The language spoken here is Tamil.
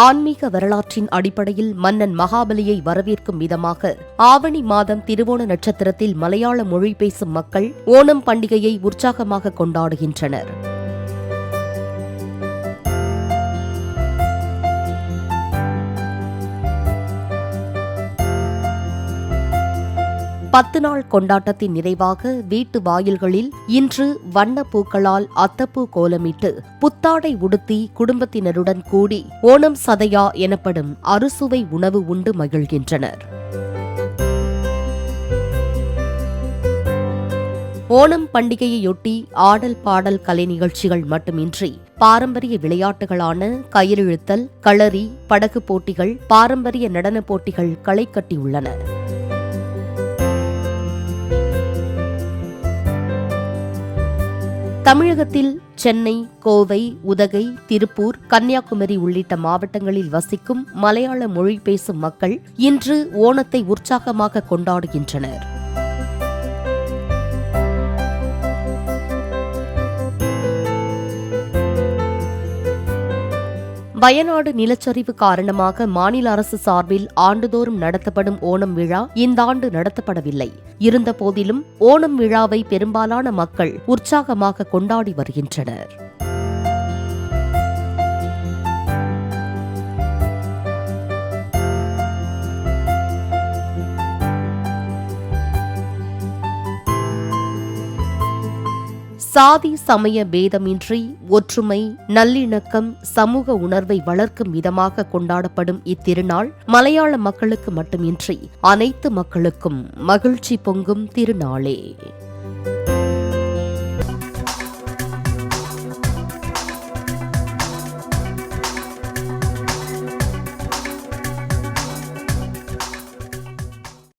ஆன்மீக வரலாற்றின் அடிப்படையில் மன்னன் மகாபலியை வரவேற்கும் விதமாக ஆவணி மாதம் திருவோண நட்சத்திரத்தில் மலையாள மொழி பேசும் மக்கள் ஓணம் பண்டிகையை உற்சாகமாக கொண்டாடுகின்றனர். பத்து நாள் கொண்டாட்டத்தின் நிறைவாக வீட்டு வாயில்களில் இன்று வண்ண பூக்களால் அத்தப்பூ கோலமிட்டு புத்தாடை உடுத்தி குடும்பத்தினருடன் கூடி ஓணம் சதயா எனப்படும் அறுசுவை உணவு உண்டு மகிழ்கின்றனர். ஓணம் பண்டிகையையொட்டி ஆடல் பாடல் கலை நிகழ்ச்சிகள் மட்டுமின்றி பாரம்பரிய விளையாட்டுகளான கயிறிழுத்தல், களரி, படகு போட்டிகள், பாரம்பரிய நடனப் போட்டிகள் களை கட்டியுள்ளன. தமிழகத்தில் சென்னை, கோவை, உதகை, திருப்பூர், கன்னியாகுமரி உள்ளிட்ட மாவட்டங்களில் வசிக்கும் மலையாள மொழி பேசும் மக்கள் இன்று ஓணத்தை உற்சாகமாக கொண்டாடுகின்றனர். வயநாடு நிலச்சரிவு காரணமாக மாநில அரசு சார்பில் ஆண்டுதோறும் நடத்தப்படும் ஓணம் விழா இந்த ஆண்டு நடத்தப்படவில்லை. இருந்தபோதிலும் ஓணம் விழாவை பெரும்பாலான மக்கள் உற்சாகமாக கொண்டாடி வருகின்றனர். சாதி சமய பேதமின்றி ஒற்றுமை, நல்லிணக்கம், சமூக உணர்வை வளர்க்கும் விதமாக கொண்டாடப்படும் இத்திருநாள் மலையாள மக்களுக்கு மட்டுமின்றி அனைத்து மக்களுக்கும் மகிழ்ச்சி பொங்கும் திருநாளே.